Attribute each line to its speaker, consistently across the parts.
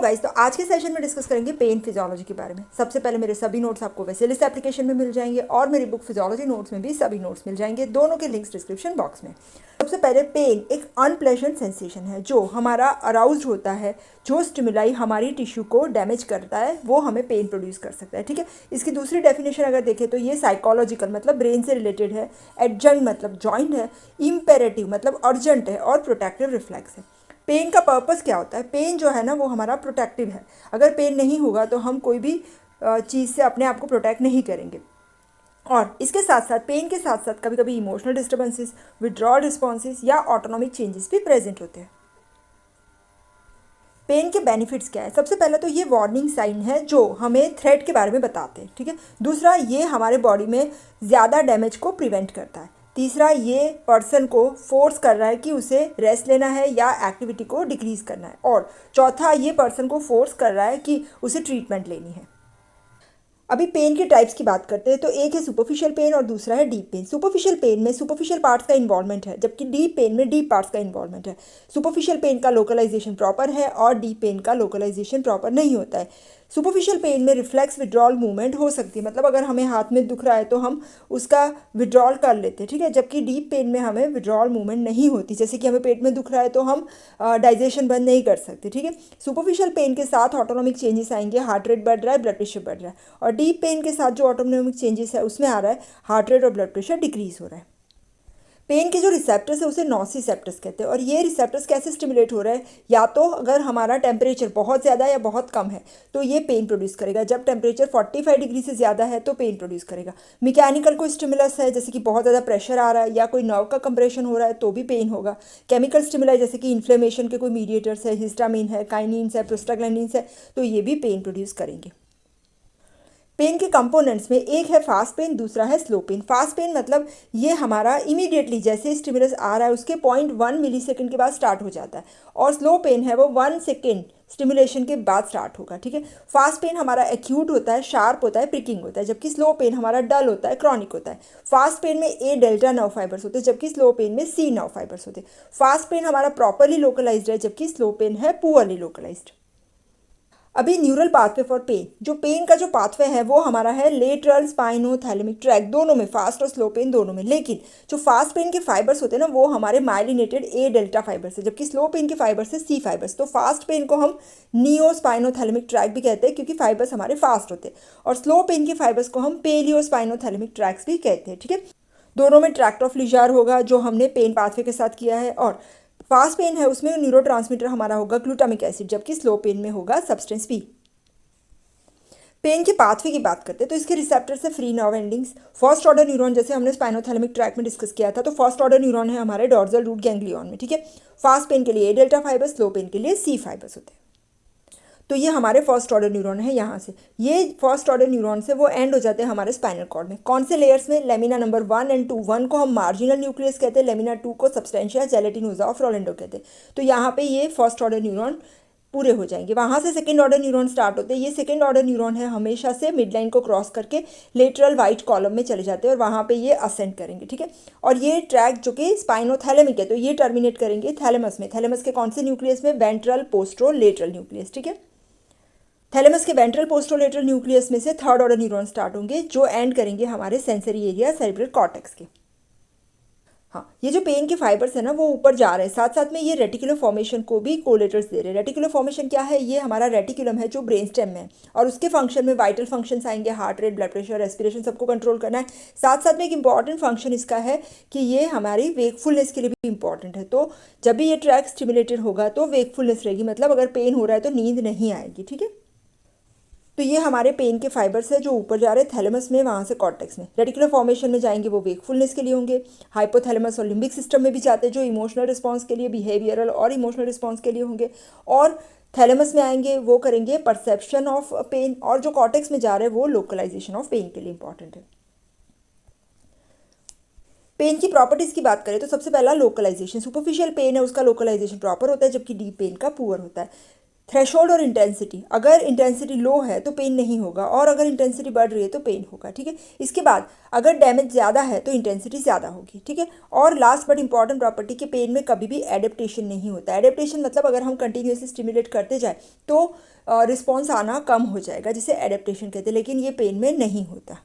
Speaker 1: Guys, तो आज के सेशन में डिस्कस करेंगे पेन फिजियोलॉजी के बारे में। सबसे पहले मेरे सभी नोट्स आपको वेसेलिस एप्लीकेशन में मिल जाएंगे और मेरी बुक फिजियोलॉजी नोट्स में भी सभी नोट्स मिल जाएंगे, दोनों के लिंक्स डिस्क्रिप्शन बॉक्स में। सबसे पहले पेन एक अनप्लेजेंट सेंसेशन है जो हमारा अराउज्ड होता है, जो स्टिमुलाई हमारी टिश्यू को डैमेज करता है वो हमें पेन प्रोड्यूस कर सकता है। ठीक है, इसकी दूसरी डेफिनेशन अगर देखें तो ये साइकोलॉजिकल मतलब ब्रेन से रिलेटेड है, एडजंक्ट मतलब जॉइंट है, इम्पेरेटिव मतलब अर्जेंट है और प्रोटेक्टिव रिफ्लेक्स है। पेन का पर्पस क्या होता है? पेन जो है ना वो हमारा प्रोटेक्टिव है। अगर पेन नहीं होगा तो हम कोई भी चीज़ से अपने आप को प्रोटेक्ट नहीं करेंगे। और इसके साथ साथ पेन के साथ साथ कभी कभी इमोशनल डिस्टर्बेंसेस, विड्रॉल रिस्पॉन्सेस या ऑटोनॉमिक चेंजेस भी प्रेजेंट होते हैं। पेन के बेनिफिट्स क्या है? सबसे पहले तो ये वार्निंग साइन है जो हमें थ्रेट के बारे में बताते हैं। ठीक है, दूसरा ये हमारे बॉडी में ज़्यादा डैमेज को प्रिवेंट करता है। तीसरा ये पर्सन को फोर्स कर रहा है कि उसे रेस्ट लेना है या एक्टिविटी को डिक्रीज करना है। और चौथा ये पर्सन को फोर्स कर रहा है कि उसे ट्रीटमेंट लेनी है। अभी पेन के टाइप्स की बात करते हैं तो एक है सुपरफिशियल पेन और दूसरा है डीप पेन। सुपरफिशियल पेन में सुपरफिशियल पार्ट्स का इन्वॉल्वमेंट है, जबकि डीप पेन में डीप पार्ट्स का इन्वॉल्वमेंट है। सुपरफिशियल पेन का लोकलाइजेशन प्रॉपर है और डीप पेन का लोकलाइजेशन प्रॉपर नहीं होता है। सुपरफिशियल पेन में रिफ्लेक्स विड्रॉल मूवमेंट हो सकती है, मतलब अगर हमें हाथ में दुख रहा है तो हम उसका विड्रॉल कर लेते हैं। ठीक है, जबकि डीप पेन में हमें विड्रॉल मूवमेंट नहीं होती। जैसे कि हमें पेट में दुख रहा है तो हम डाइजेशन बंद नहीं कर सकते। ठीक है, सुपरफिशियल पेन के साथ ऑटोनॉमिक चेंजेस आएंगे, हार्ट रेट बढ़ रहा है, ब्लड प्रेशर बढ़ रहा है। और डीप पेन के साथ जो ऑटोनॉमिक चेंजेस है उसमें आ रहा है हार्ट रेट और ब्लड प्रेशर डिक्रीज हो रहा है। पेन के जो रिसेप्टर्स है उसे नॉसिसेप्टर्स कहते हैं। और ये रिसेप्टर्स कैसे स्टिमुलेट हो रहा है? या तो अगर हमारा टेम्परेचर बहुत ज़्यादा या बहुत कम है तो ये पेन प्रोड्यूस करेगा। जब टेम्परेचर 45 डिग्री से ज़्यादा है तो पेन प्रोड्यूस करेगा। मैकेनिकल कोई स्टिमुलस है जैसे कि बहुत ज़्यादा प्रेशर आ रहा है या कोई नर्व का कंप्रेशन हो रहा है तो भी पेन होगा। केमिकल स्टिमुलाई जैसे कि इन्फ्लेमेशन के कोई मीडिएटर्स है, हिस्टामिन है, काइनिन्स है, प्रोस्टाग्लैंडिन्स है, तो ये भी पेन प्रोड्यूस करेंगे। पेन के कंपोनेंट्स में एक है फास्ट पेन, दूसरा है स्लो पेन। फास्ट पेन मतलब ये हमारा इमीडिएटली जैसे स्टिमुलस आ रहा है उसके 0.1 मिलीसेकंड के बाद स्टार्ट हो जाता है, और स्लो पेन है वो 1 सेकेंड स्टिमुलेशन के बाद स्टार्ट होगा। ठीक है, फास्ट पेन हमारा एक्यूट होता है, शार्प होता है, प्रिकिंग होता है, जबकि स्लो पेन हमारा डल होता है, क्रॉनिक होता है। फास्ट पेन में ए डेल्टा नर्व फाइबर्स होते हैं जबकि स्लो पेन में सी नर्व फाइबर्स होते हैं। फास्ट पेन हमारा प्रॉपरली लोकलाइज्ड है जबकि स्लो पेन है पुअरली लोकलाइज्ड। अभी न्यूरल पाथवे फॉर पेन, जो पेन का जो पाथवे है वो हमारा है लेटरल स्पाइनोथैलेमिक ट्रैक, दोनों में, फास्ट और स्लो पेन दोनों में। लेकिन जो फास्ट पेन के फाइबर्स होते हैं ना वो हमारे माइलिनेटेड ए डेल्टा फाइबर्स है, जबकि स्लो पेन के फाइबर्स है सी फाइबर्स। तो फास्ट पेन को हम नियो स्पाइनोथैलेमिक ट्रैक भी कहते हैं क्योंकि फाइबर्स हमारे फास्ट होते हैं, और स्लो पेन के फाइबर्स को हम पेलियो स्पाइनोथैलेमिक ट्रैक्स भी कहते हैं। ठीक है, दोनों में ट्रैक्ट ऑफ लिजार होगा जो हमने पेन पाथवे के साथ किया है। और फास्ट पेन है उसमें न्यूरोट्रांसमीटर हमारा होगा ग्लूटामिक एसिड, जबकि स्लो पेन में होगा सब्सटेंस बी। पेन के पाथवे की बात करते हैं तो इसके रिसेप्टर से free nerve endings, first order neuron जैसे हमने स्पाइनोथैलेमिक ट्रैक में डिस्कस किया था, तो फर्स्ट ऑर्डर न्यूरॉन है हमारे डॉर्सल रूट गैंग्लियन में। ठीक है, फास्ट पेन के लिए ए डेल्टा फाइबर्स, स्लो पेन के लिए सी फाइबर्स होते हैं। तो ये हमारे फर्स्ट ऑर्डर न्यूरॉन है। यहाँ से ये फर्स्ट ऑर्डर न्यूरॉन से वो एंड हो जाते हैं हमारे स्पाइनल कॉर्ड में। कौन से लेयर्स में? Lamina number 1 and 2। 1 को हम मार्जिनल न्यूक्लियस कहते हैं, लेमिना 2 को सब्सटेंशिया जेलेटिनोसा ऑफ रोलेंडो कहते हैं। तो यहाँ पे ये फर्स्ट ऑर्डर न्यूरॉन पूरे हो जाएंगे। वहाँ से सेकेंड ऑर्डर न्यूरॉन स्टार्ट होते हैं। ये सेकेंड ऑर्डर न्यूरॉन है, हमेशा से मिड लाइन को क्रॉस करके लेटरल वाइट कॉलम में चले जाते हैं और वहाँ पे ये असेंड करेंगे। ठीक है, और ये ट्रैक जो कि स्पाइनोथैलेमिक है तो ये टर्मिनेट करेंगे थैलेमस में। थैलेमस के कौन से न्यूक्लियस में? Ventral posterolateral nucleus. ठीक है, थैलेमस के वेंट्रल पोस्ट्रोलेटरल न्यूक्लियस में से थर्ड ऑर्डर न्यूरॉन स्टार्ट होंगे जो एंड करेंगे हमारे सेंसरी एरिया सेरेब्रल कॉर्टेक्स के। हाँ, ये जो पेन के फाइबर्स है ना वो ऊपर जा रहे हैं, साथ साथ में ये रेटिकुलर फॉर्मेशन को भी कोलेटर्स दे रहे हैं। रेटिकुलर फॉर्मेशन क्या है? ये हमारा रेटिकुलम है जो ब्रेन स्टेम में है, और उसके फंक्शन में वाइटल फंक्शंस आएंगे, heart rate, blood pressure, respiration सबको कंट्रोल करना है। साथ साथ में एक इंपॉर्टेंट फंक्शन इसका है कि ये हमारी वेकफुलनेस के लिए भी इंपॉर्टेंट है। तो जब भी ये ट्रैक स्टिमुलेटेड होगा तो वेकफुलनेस रहेगी, मतलब अगर पेन हो रहा है तो नींद नहीं आएगी। ठीक है, तो ये हमारे पेन के फाइबर्स है जो ऊपर जा रहे हैं थैलेमस में, वहाँ से कॉर्टेक्स में। रेटिकुलर फॉर्मेशन में जाएंगे वो वेकफुलनेस के लिए होंगे, हाइपोथैलेमस और लिम्बिक सिस्टम में भी जाते हैं जो इमोशनल रिस्पॉन्स के लिए, बिहेवियरल और इमोशनल रिस्पॉन्स के लिए होंगे, और थैलेमस में आएंगे वो करेंगे परसेप्शन ऑफ पेन, और जो कॉर्टेक्स में जा रहे हैं वो लोकलाइजेशन ऑफ पेन के लिए इंपॉर्टेंट है। पेन की प्रॉपर्टीज़ की बात करें तो सबसे पहला लोकलाइजेशन। सुपरफिशियल पेन है उसका लोकलाइजेशन प्रॉपर होता है जबकि डीप पेन का पुअर होता है। थ्रेशोल्ड और इंटेंसिटी, अगर इंटेंसिटी लो है तो पेन नहीं होगा और अगर इंटेंसिटी बढ़ रही है तो पेन होगा, ठीक है। इसके बाद अगर डैमेज ज़्यादा है तो इंटेंसिटी ज़्यादा होगी, ठीक है। और लास्ट बट इंपॉर्टेंट प्रॉपर्टी कि पेन में कभी भी एडेप्टेशन नहीं होता। एडेप्टेशन मतलब अगर हम कंटिन्यूसली स्टिमुलेट करते जाए तो रिस्पॉन्स आना कम हो जाएगा, जिसे एडेप्टेशन कहते हैं, लेकिन ये पेन में नहीं होता।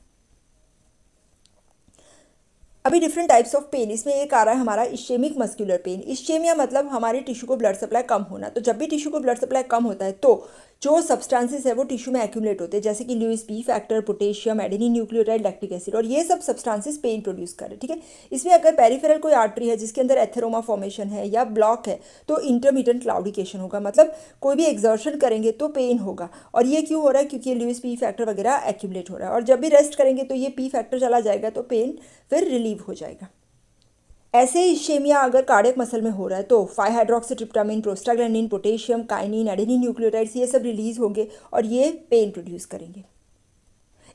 Speaker 1: अभी डिफरेंट टाइप्स ऑफ पेन, इसमें एक आ रहा है हमारा इश्केमिक मस्कुलर पेन। इश्केमिया मतलब हमारे टिश्यू को ब्लड सप्लाई कम होना। तो जब भी टिश्यू को ब्लड सप्लाई कम होता है तो जो सब्सटेंसेस है वो टिश्यू में एक्यूमुलेट होते हैं, जैसे कि Lewis P factor, potassium, adenine nucleotide, lactic acid, और ये सब सब्सटेंसेस पेन प्रोड्यूस कर रहे हैं, ठीक है। इसमें अगर पेरिफेरल कोई आर्टरी है जिसके अंदर एथेरोमा फॉर्मेशन है या ब्लॉक है तो इंटरमिटेंट क्लाउडिकेशन होगा, मतलब कोई भी एक्सर्शन करेंगे तो पेन होगा। और ये क्यों हो रहा है? क्योंकि ल्यूइस पी फैक्टर वगैरह एक्यूमुलेट हो रहा है, और जब भी रेस्ट करेंगे तो ये पी फैक्टर चला जाएगा तो पेन फिर रिलीव हो जाएगा। ऐसे ही इश्केमिया अगर कार्डियक मसल में हो रहा है तो five hydroxytryptamine, prostaglandin, potassium, kinin, adenine nucleotides, ये सब रिलीज होंगे और ये पेन प्रोड्यूस करेंगे।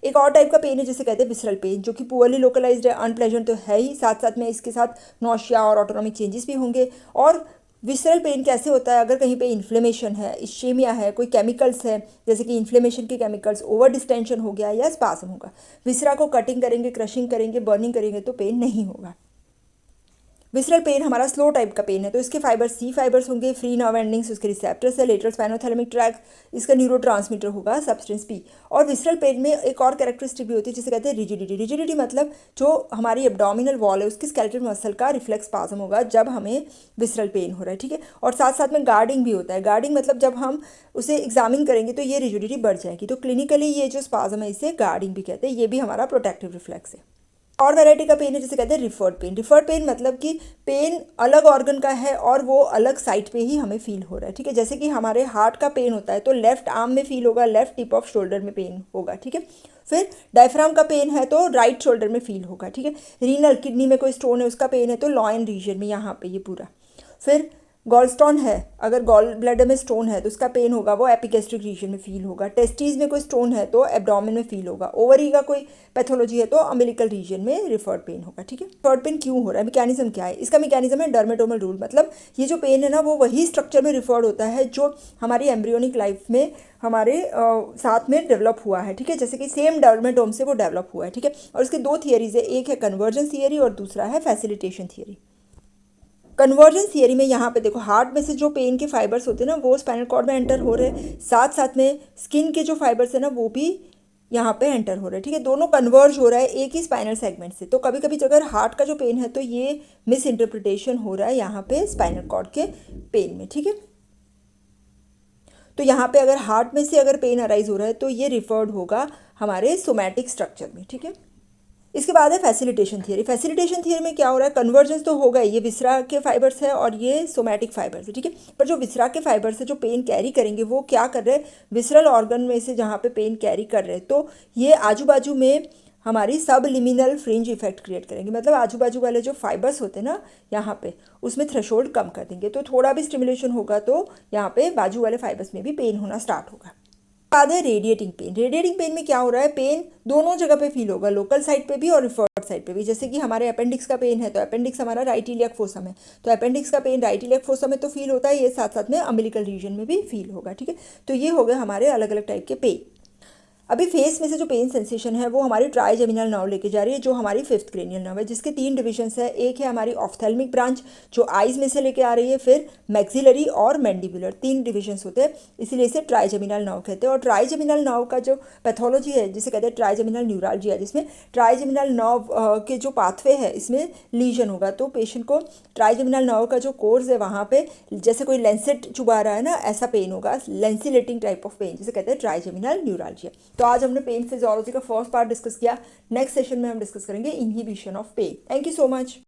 Speaker 1: एक और टाइप का पेन है जिसे कहते हैं विसरल पेन, जो कि पुअरली लोकलाइज्ड है, अनप्लेजेंट तो है ही, साथ साथ में इसके साथ नौशिया और ऑटोनॉमिक चेंजेस भी होंगे। और विसरल पेन कैसे होता है? अगर कहीं पे इन्फ्लेमेशन है, इश्केमिया है, कोई केमिकल्स है जैसे कि इन्फ्लेमेशन के केमिकल्स, ओवर डिस्टेंशन हो गया या स्पाज्म होगा, विसरा को कटिंग करेंगे, क्रशिंग करेंगे, बर्निंग करेंगे तो पेन नहीं होगा। विसरल पेन हमारा स्लो टाइप का पेन है, तो इसके फाइबर्स सी फाइबर्स होंगे, फ्री नर्व एंडिंग्स उसके रिसेप्टर्स है, लेटरल स्पाइनोथैलेमिक ट्रैक्ट, इसका न्यूरोट्रांसमीटर होगा सब्सटेंस पी। और विसरल पेन में एक और कैरेक्टरिस्टिक भी होती है जिसे कहते हैं रिजिडिटी। रिजिडिटी मतलब जो हमारी एब्डोमिनल वॉल है उसकी स्केलेटल मसल का रिफ्लेक्स स्पाज्म होगा जब हमें विसरल पेन हो रहा है, ठीक है। और साथ साथ में गार्डिंग भी होता है। गार्डिंग मतलब जब हम उसे एग्जामिन करेंगे तो ये रिजिडिटी बढ़ जाएगी, तो क्लिनिकली ये जो स्पाज्म है इसे गार्डिंग भी कहते हैं, ये भी हमारा प्रोटेक्टिव रिफ्लेक्स है। और वैरायटी का पेन है जिसे कहते हैं रिफर्ड पेन। रिफर्ड पेन मतलब कि पेन अलग ऑर्गन का है और वो अलग साइड पे ही हमें फील हो रहा है, ठीक है। जैसे कि हमारे हार्ट का पेन होता है तो लेफ्ट आर्म में फील होगा, लेफ्ट टिप ऑफ शोल्डर में पेन होगा, ठीक है। फिर डायफ्राम का पेन है तो राइट शोल्डर में फील होगा, ठीक है। रीनल किडनी में कोई स्टोन है उसका पेन है तो लॉइन रीजन में यहाँ पे ये पूरा। फिर गॉल स्टोन है, अगर गॉल ब्लैडर में स्टोन है तो उसका पेन होगा वो एपिगैस्ट्रिक रीजन में फील होगा। टेस्टीज में कोई स्टोन है तो एब्डोमेन में फील होगा। ओवरी का कोई पैथोलॉजी है तो अम्बिलिकल रीजन में रिफर्ड पेन होगा, ठीक है। रिफर्ड पेन क्यों हो रहा है, मैकेनिज्म क्या है? इसका मैकेनिज्म है डर्मेटोमल रूल, मतलब ये जो पेन है ना वो वही स्ट्रक्चर में रिफर्ड होता है जो हमारी एम्ब्रियोनिक लाइफ में हमारे साथ में डेवलप हुआ है, ठीक है। जैसे कि सेम डर्मेटोम से वो डेवलप हुआ है, ठीक है। और इसके दो थियरीज है, एक है कन्वर्जेंस थियरी और दूसरा है फैसिलिटेशन थियरी। कन्वर्जेंस थियरी में यहाँ पे देखो हार्ट में से जो पेन के फाइबर्स होते हैं ना वो स्पाइनल कॉर्ड में एंटर हो रहे हैं, साथ साथ में स्किन के जो फाइबर्स है ना वो भी यहाँ पे एंटर हो रहे हैं, ठीक है। दोनों कन्वर्ज हो रहा है एक ही स्पाइनल सेगमेंट से। तो कभी कभी अगर हार्ट का जो पेन है तो ये मिस इंटरप्रिटेशन हो रहा है यहाँ पे स्पाइनल कॉर्ड के पेन में, ठीक है। तो यहाँ पे अगर हार्ट में से अगर पेन अराइज हो रहा है तो ये रिफर्ड होगा हमारे सोमैटिक स्ट्रक्चर में, ठीक है। इसके बाद है फैसिलिटेशन थियरी। फैसिलिटेशन थियरी में क्या हो रहा है? कन्वर्जेंस तो होगा, ये विसरा के फाइबर्स है और ये सोमैटिक फाइबर्स है, ठीक है। पर जो विसरा के फाइबर्स है जो पेन कैरी करेंगे वो क्या कर रहे हैं? विसरल ऑर्गन में से जहाँ पे पेन कैरी कर रहे हैं तो ये आजू बाजू में हमारी सब लिमिनल फ्रिंज इफेक्ट क्रिएट करेंगे, मतलब आजू बाजू वाले जो फाइबर्स होते हैं ना यहाँ पे उसमें थ्रेशोल्ड कम कर देंगे, तो थोड़ा भी स्टिमुलेशन होगा तो यहाँ पे बाजू वाले फाइबर्स में भी पेन होना स्टार्ट होगा। बाद है रेडिएटिंग पेन। रेडिएटिंग पेन में क्या हो रहा है? पेन दोनों जगह पे फील होगा, लोकल साइड पे भी और रिफर्ड साइड पे भी। जैसे कि हमारे अपेंडिक्स का पेन है तो अपेंडिक्स हमारा राइट इलियक फोसम है तो अपेंडिक्स का पेन राइट इलियक फोसम में तो फील होता है, ये साथ साथ में अम्बिलिकल रीजन में भी फील होगा, ठीक है। तो ये हो गए हमारे अलग अलग टाइप के पेन। अभी फेस में से जो पेन सेंसेशन है वो हमारी ट्राइजेमिनल नर्व लेके जा रही है, जो हमारी फिफ्थ क्रेनियल नर्व है, जिसके 3 डिविजन्स है। एक है हमारी ऑफ्थेल्मिक ब्रांच जो आइज में से लेके आ रही है, फिर मैक्सिलरी और मैंडिबुलर, 3 डिविजन्स होते हैं, इसीलिए इसे ट्राइजेमिनल नर्व कहते हैं। और ट्राइजेमिनल नर्व का जो पैथोलॉजी है जिसे कहते हैं ट्राइजेमिनल न्यूरालजिया, जिसमें ट्राइजेमिनल नर्व के जो पाथवे है इसमें लीजन होगा तो पेशेंट को ट्राइजेमिनल नर्व का जो कोर्स है वहाँ पे जैसे कोई लेंसेट चुभा रहा है ना, ऐसा पेन होगा, लेंसिलेटिंग टाइप ऑफ पेन जिसे कहते हैं ट्राइजेमिनल न्यूरालजिया। तो आज हमने पेन फिजियोलॉजी का फर्स्ट पार्ट डिस्कस किया। नेक्स्ट सेशन में हम डिस्कस करेंगे inhibition of pain. Thank you so much.